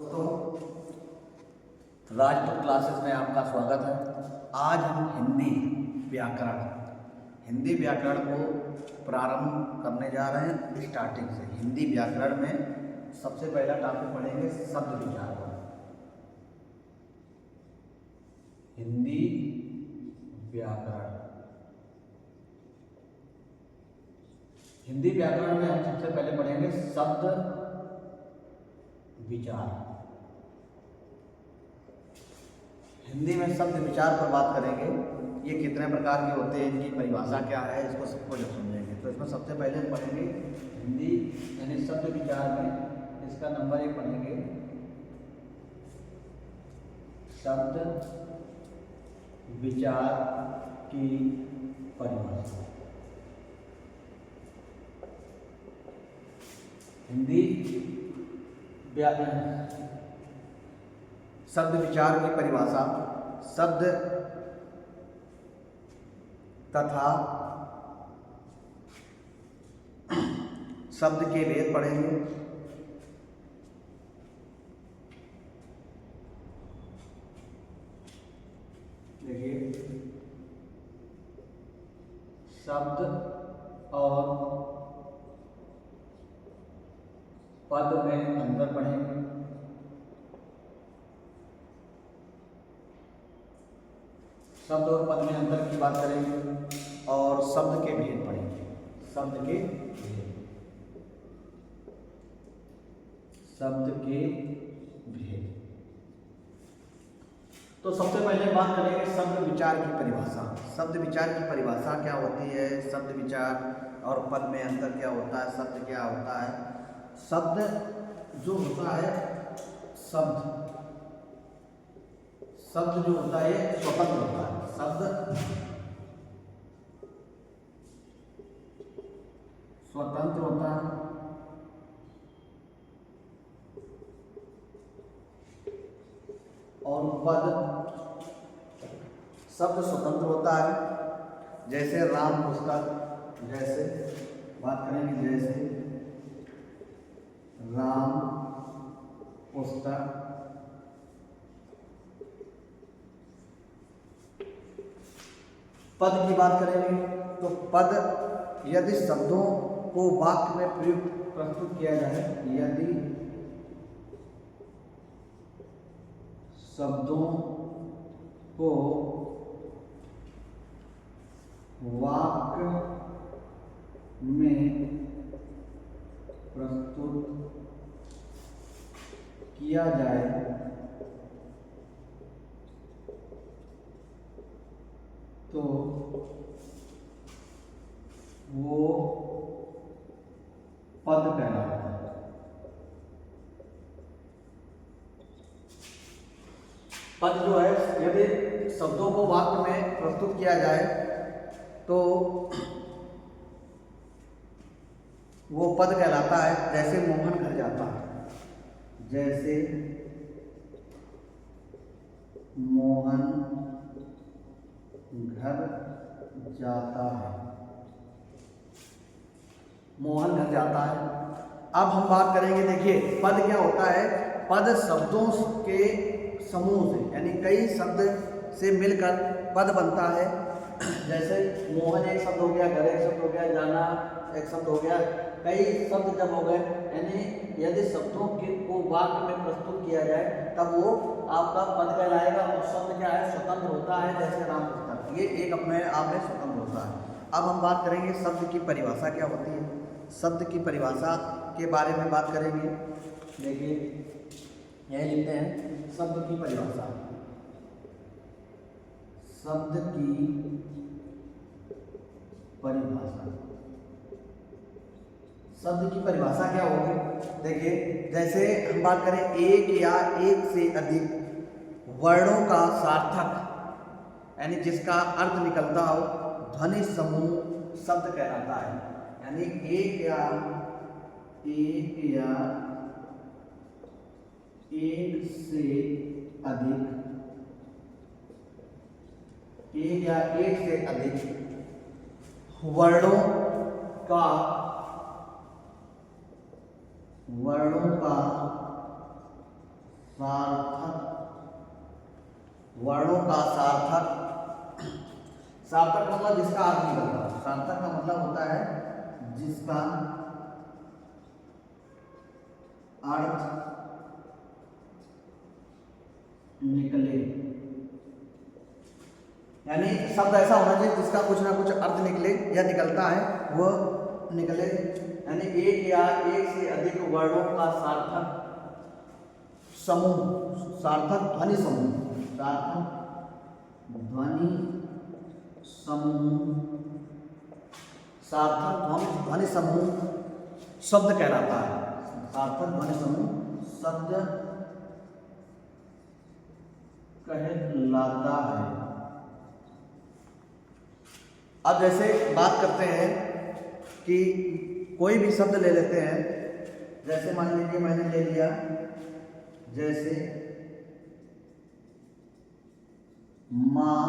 दोस्तों, राजपूत क्लासेस में आपका स्वागत है। आज हम हिंदी व्याकरण को प्रारंभ करने जा रहे हैं स्टार्टिंग से। हिंदी व्याकरण में सबसे पहला टॉपिक पढ़ेंगे शब्द विचार पर। हिंदी व्याकरण में हम सबसे पहले पढ़ेंगे शब्द विचार। हिंदी में शब्द विचार पर बात करेंगे। ये कितने प्रकार के होते हैं, इनकी परिभाषा क्या है, इसको सबको जब समझेंगे। तो इसमें सबसे पहले हम पढ़ेंगे हिंदी यानी शब्द विचार में इसका नंबर 1 पढ़ेंगे शब्द विचार की परिभाषा। हिंदी शब्द विचार की परिभाषा शब्द तथा शब्द के भेद पढ़ेंगे। देखिए, शब्द और पद में अंतर पढ़ेंगे। शब्द और पद में अंतर की बात करेंगे और शब्द के भेद पढ़ेंगे। शब्द के भेद। तो सबसे पहले बात करेंगे शब्द विचार की परिभाषा। शब्द विचार की परिभाषा क्या होती है, शब्द विचार और पद में अंतर क्या होता है, शब्द क्या होता है। शब्द जो होता है, शब्द जो होता है स्वतंत्र होता है। शब्द स्वतंत्र होता है और पद शब्द स्वतंत्र होता है। जैसे राम पुस्तक, जैसे बात करेंगे, जैसे राम पुस्तक, पद की बात करेंगे तो पद यदि शब्दों को वाक्य में प्रस्तुत किया जाए, यदि शब्दों को वाक्य में प्रस्तुत किया जाए तो वो पद कहलाता है। पद जो है, यदि शब्दों को वाक्य में प्रस्तुत किया जाए तो वो पद कहलाता है। जैसे मोहन घर जाता है, जैसे मोहन घर जाता है, मोहन घर जाता है। अब हम बात करेंगे, देखिए पद क्या होता है। पद शब्दों के समूह से, यानी कई शब्द से मिलकर पद बनता है। जैसे मोहन एक शब्द हो गया, घर एक शब्द हो गया, जाना एक शब्द हो गया, कई शब्द जब हो गए, यानी यदि शब्दों को वाक्य में प्रस्तुत किया जाए तब वो आपका पद कहलाएगा। और शब्द क्या है, स्वतंत्र होता है। जैसे राम पुस्तक, ये एक अपने आप में स्वतंत्र होता है। अब हम बात करेंगे शब्द की परिभाषा क्या होती है। शब्द की परिभाषा के बारे में बात करेंगे। देखिए, यह लिखते हैं शब्द की परिभाषा। शब्द की परिभाषा, शब्द की परिभाषा क्या होगी। देखिए, जैसे हम बात करें, एक या एक से अधिक वर्णों का सार्थक, यानी जिसका अर्थ निकलता हो, ध्वनि समूह शब्द कहलाता है। यानी एक या एक से अधिक, एक या एक से अधिक वर्णों का सार्थक वर्णों का सार्थक, सार्थक मतलब जिसका अर्थ निकलता है। सार्थक का मतलब होता है जिसका अर्थ निकले, यानी शब्द ऐसा होना चाहिए जिसका कुछ ना कुछ अर्थ निकले या निकलता है वह निकले, यानी एक या एक से अधिक वर्णों का सार्थक समूह, सार्थक ध्वनि समूह, सार्थक ध्वनि समूह, सार्थक ध्वनि समूह शब्द कहलाता है। सार्थक ध्वनि समूह शब्द कहलाता है। अब जैसे बात करते हैं कि कोई भी शब्द ले लेते हैं, जैसे मान लीजिए मैंने ले लिया जैसे माँ,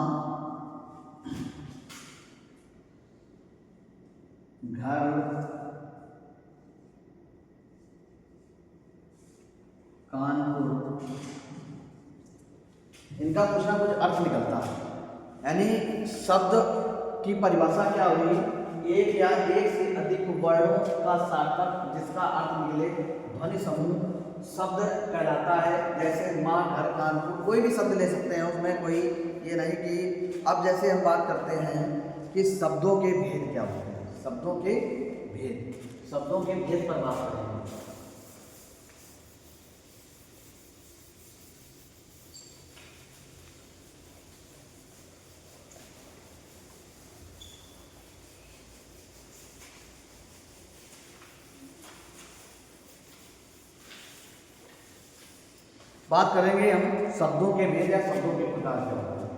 घर, कानपुर, इनका कुछ ना कुछ अर्थ निकलता है। यानी शब्द की परिभाषा क्या हुई, एक या एक से अधिक वर्णों का सार्थक जिसका अर्थ निकले ध्वनि समूह शब्द कहलाता है। जैसे माँ, घर, कानपुर, कोई भी शब्द ले सकते हैं, उसमें कोई ये नहीं कि। अब जैसे हम बात करते हैं कि शब्दों के भेद क्या होते हैं, शब्दों के भेद, शब्दों के भेद पर बात करेंगे। बात करेंगे हम शब्दों के भेद या शब्दों के प्रकार के बारे में।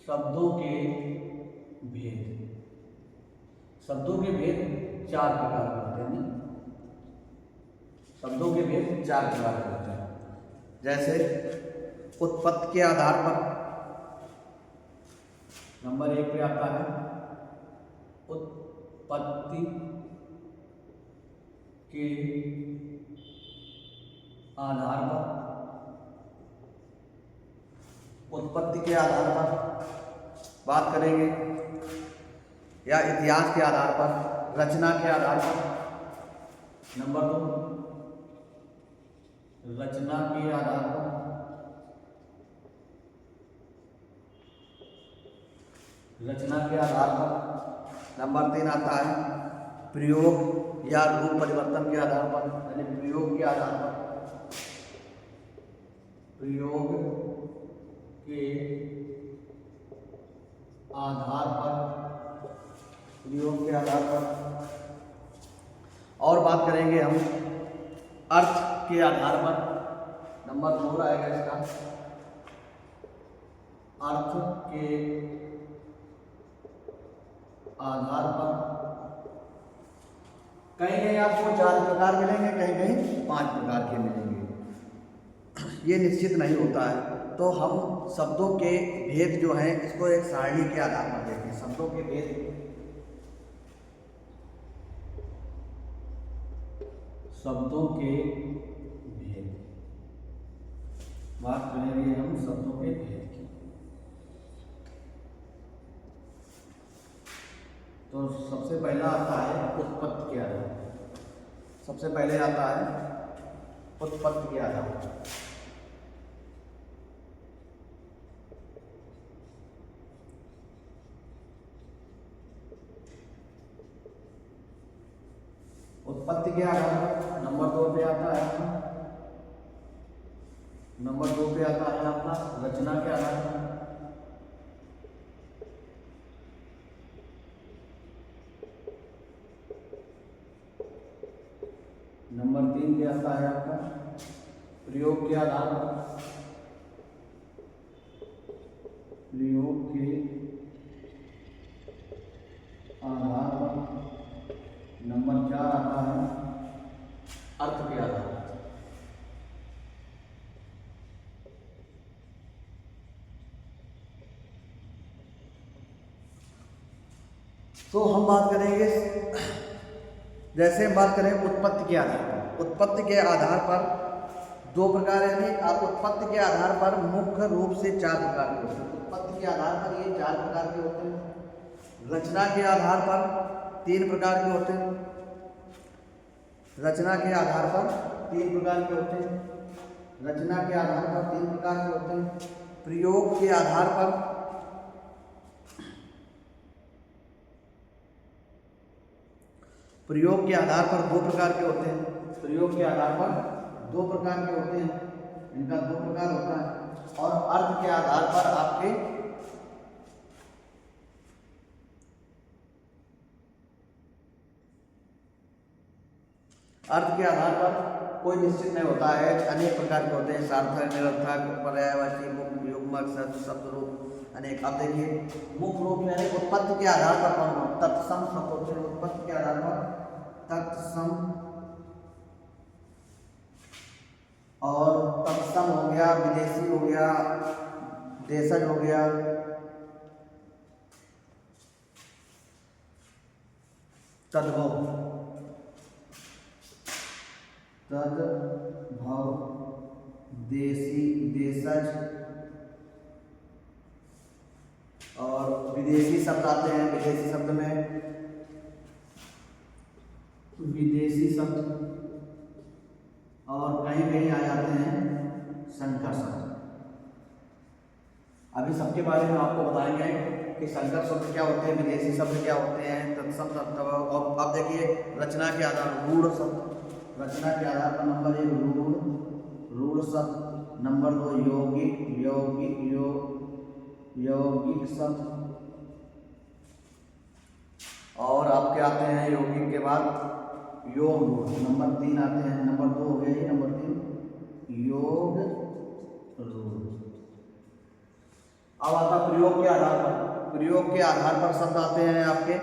शब्दों के भेद, शब्दों के भेद चार प्रकार के होते हैं। शब्दों के भेद चार प्रकार के होते हैं। जैसे उत्पत्ति के आधार पर, नंबर 1 पे आता है उत्पत्ति के आधार पर, उत्पत्ति के आधार पर बात करेंगे, या इतिहास के आधार पर, रचना के आधार पर। नंबर 2 रचना के आधार पर, रचना के आधार पर। नंबर 3 आता है प्रयोग या रूप परिवर्तन के आधार पर, यानी प्रयोग के आधार पर, प्रयोग के आधार पर, प्रयोग के आधार पर। और बात करेंगे हम अर्थ के आधार पर। नंबर 2 आएगा इसका अर्थ के आधार पर। कहीं कहीं आपको 4 प्रकार मिलेंगे, कहीं कहीं 5 प्रकार के मिलेंगे, ये निश्चित नहीं होता है। तो हम शब्दों के भेद जो हैं इसको एक सारणी के आधार पर देखें। शब्दों के भेद, शब्दों के भेद, बात करेंगे हम शब्दों के भेद की। तो सबसे पहला आता है उत्पत्ति के आधार। सबसे पहले आता है उत्पत्ति के आधार। उत्पत्ति के आधार पर नंबर 2 पे आता है, नंबर 2 पे आता है आपका रचना के आधार पर। नंबर 3 पे आता है आपका प्रयोग के आधार पर, प्रयोग के आधार पर। नंबर 4 आता है अर्थ के आधार पर। तो हम बात करेंगे जैसे हम बात करें उत्पत्ति के आधार पर, उत्पत्ति के आधार पर दो प्रकार यानी आप उत्पत्ति के आधार पर मुख्य रूप से 4 प्रकार के होते हैं। उत्पत्ति के आधार पर ये 4 प्रकार के होते हैं। रचना के आधार पर 3 प्रकार के होते हैं। रचना के आधार पर 3 प्रकार के होते हैं। रचना के आधार पर 3 प्रकार के होते हैं। प्रयोग के आधार पर प्रयोग के आधार पर 2 प्रकार के होते हैं। प्रयोग के आधार पर 2 प्रकार के होते हैं, इनका 2 प्रकार होता है। और अर्थ के आधार पर आपके अर्थ के आधार पर कोई निश्चित नहीं होता है, अनेक प्रकार के होते हैं। सार्थक, निरर्थक, पर्यायवाची, मुख्य, युग्मक, शब्द रूप अनेक। अब देखिए मुख्य रूप में यानी उत्पत्ति के आधार पर कौन कौन तत्सम शब्द होते हैं। उत्पत्ति के आधार पर तत्सम और तत्सम हो गया, विदेशी हो गया, देशज हो गया, तद्भव, तद्भव, देशी, देशज और विदेशी शब्द आते हैं। विदेशी शब्द में विदेशी शब्द और कहीं कहीं आ जाते हैं संकर शब्द। अभी सबके बारे में आपको बताएंगे कि संकर शब्द क्या होते हैं, विदेशी शब्द क्या होते हैं, तत्सम तत्व। और अब देखिए रचना के आधार रूढ़ शब्द, रचना के आधार पर नंबर 1 रूढ़ शब्द, नंबर 2 यौगिक शब्द, और आपके आते हैं यौगिक के बाद योग रूढ़, नंबर 3 आते हैं। नंबर 2 हो गया, नंबर 3 योग रूढ़। अब आता प्रयोग के आधार पर। प्रयोग के आधार पर शब्द आते हैं आपके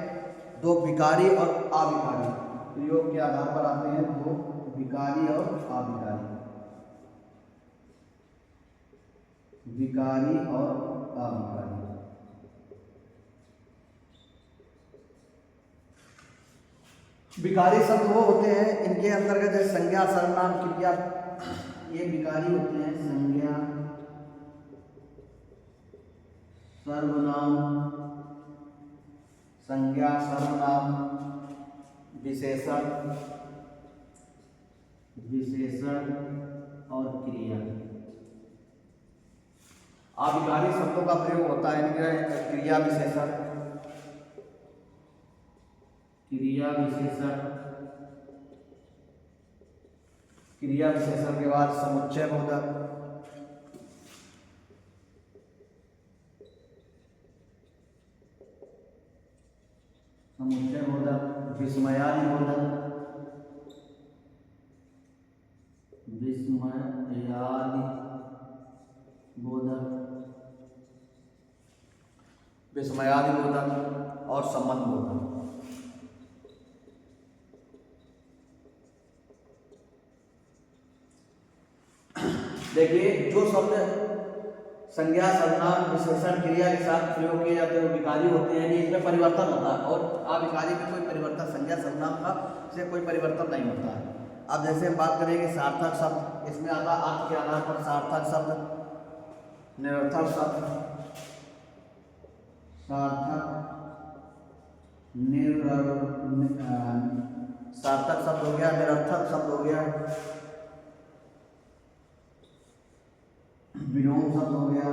2 विकारी और अविकारी। प्रयोग के आधार पर आते हैं 2 विकारी और अविकारी। विकारी और अविकारी। विकारी शब्द वो होते हैं इनके अंतर्गत जैसे संज्ञा, सर्वनाम, क्रिया, ये विकारी होते हैं। संज्ञा, सर्वनाम, संज्ञा, सर्वनाम, विशेषण, विशेषण और क्रिया। अविकारी शब्दों का प्रयोग होता है इनके क्रिया विशेषण, क्रिया विशेषण, क्रिया विशेषण के बाद समुच्चय बोधक, समुच्चय बोधक, विस्मयादि बोधक, विस्मयादि बोधक, विस्मयादि बोधक और संबंध बोधक। देखिए जो शब्द संज्ञा, सर्वनाम, विशेषण, क्रिया के साथ प्रयोग किए जाते हैं वो विकारी होते हैं, इसमें परिवर्तन होता है। और अविकारी में कोई परिवर्तन, संज्ञा सर्वनाम का से कोई परिवर्तन नहीं होता है। अब जैसे हम बात करेंगे सार्थक शब्द, इसमें आता अर्थ के आधार पर सार्थक शब्द, निरर्थक शब्द, सार्थक सार्थक शब्द हो गया, निरर्थक शब्द हो गया, विलोम शब्द हो गया,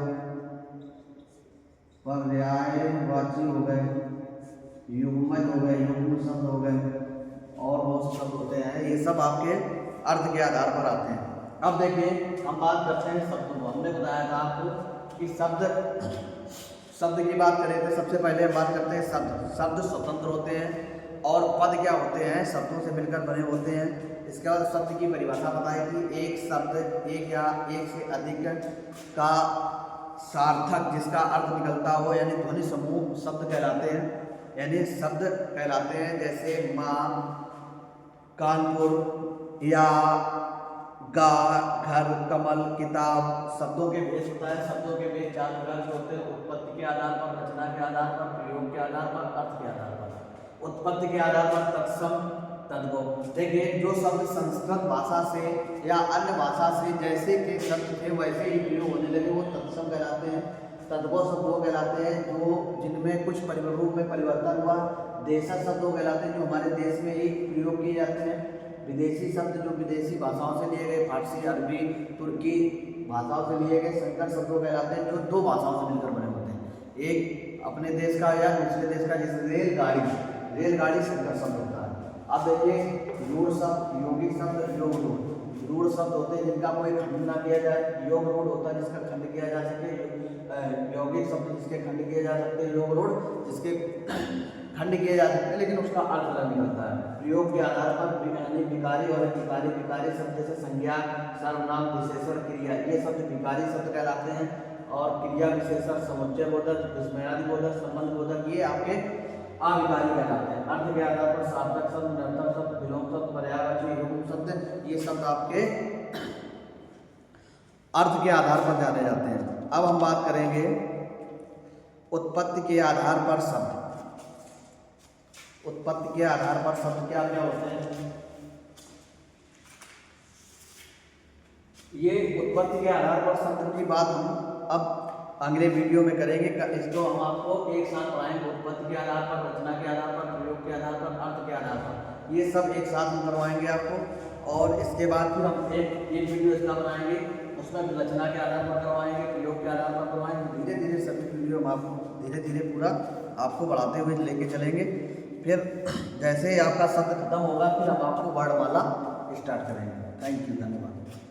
पर्यायवाची हो गए, युग्मज हो गए, युग्म शब्द हो गए और बहुत शब्द होते हैं। ये सब आपके अर्थ के आधार पर आते हैं। अब देखिए हम बात करते हैं शब्दों को। हमने बताया था आपको कि शब्द की बात करें तो सबसे पहले हम बात करते हैं शब्द स्वतंत्र होते हैं और पद क्या होते हैं, शब्दों से मिलकर बने होते हैं। इसके बाद शब्द की परिभाषा बताई थी। एक शब्द, एक या एक से अधिक का सार्थक जिसका अर्थ निकलता हो यानी ध्वनि समूह शब्द कहलाते हैं, यानी शब्द कहलाते हैं। जैसे माँ, कानपुर या गा, घर, कमल, किताब। शब्दों के भेद होता है। शब्दों के भेद 4 प्रकार के होते हैं। उत्पत्ति के आधार पर, रचना के आधार पर, प्रयोग के आधार पर, अर्थ के आधार पर। उत्पत्ति के आधार पर तत्सम, तद्भव। देखिए जो शब्द संस्कृत भाषा से या अन्य भाषा से जैसे के शब्द थे वैसे ही प्रयोग होने लगे वो तत्सम कहलाते हैं। तद्भव शब्द वो कहलाते हैं जो जिनमें कुछ रूप में परिवर्तन हुआ। देशज शब्द वो कहलाते हैं जो हमारे देश में ही प्रयोग किए जाते हैं। विदेशी शब्द जो विदेशी भाषाओं से लिए गए, फारसी, अरबी, तुर्की भाषाओं से लिए गए। संकर शब्द वो कहलाते हैं जो दो भाषाओं से मिलकर बने होते हैं, एक अपने देश का या दूसरे देश का। जैसे रेलगाड़ी संकर शब्द होता है। अब देखिए रूढ़ शब्द, यौगिक शब्द, योग रूढ़। रूढ़ शब्द होते हैं जिनका कोई खंड ना किया जाए, योग रूढ़ होता है जिसका खंड किया जा सके, यौगिक शब्द जिसके खंड किए जा सकते हैं, योग रूढ़ जिसके खंड किए जा सकते हैं लेकिन उसका अर्थ अलग निकलता है। प्रयोग के आधार पर यानी विकारी और विकारी। विकारी शब्द जैसे संज्ञा, सर्वनाम, विशेषण, क्रिया, ये शब्द विकारी शब्द कहलाते हैं। और क्रिया, विशेषण, समुच्चय बोधक, विस्मयादि बोधक, संबंध बोधक ये आपके अविकारी कहलाते हैं। अर्थ के आधार पर सार्थक शब्द, निरर्थक शब्द, विलोम शब्द, पर्यायवाची, युग्म शब्द ये शब्द आपके अर्थ के आधार पर जाने जाते हैं। अब हम बात करेंगे उत्पत्ति के आधार पर शब्द। उत्पत्ति के आधार पर शब्द क्या क्या होते हैं? ये उत्पत्ति के आधार पर शब्द की बात हम अब अगले वीडियो में करेंगे। इसको हम आपको एक साथ पढ़ाएंगे। उत्पत्ति के आधार पर, रचना के आधार पर, प्रयोग के आधार पर, अर्थ के आधार पर, ये सब एक साथ हम करवाएंगे आपको। और इसके बाद फिर हम एक वीडियो इसका बनाएंगे, उसमें रचना के आधार पर करवाएंगे, प्रयोग के आधार पर करवाएंगे। धीरे धीरे सभी वीडियो हम आपको धीरे धीरे पूरा आपको बढ़ाते हुए लेके चलेंगे। फिर जैसे ही आपका शब्द खत्म होगा फिर हम आपको वर्णमाला स्टार्ट करेंगे। थैंक यू, धन्यवाद।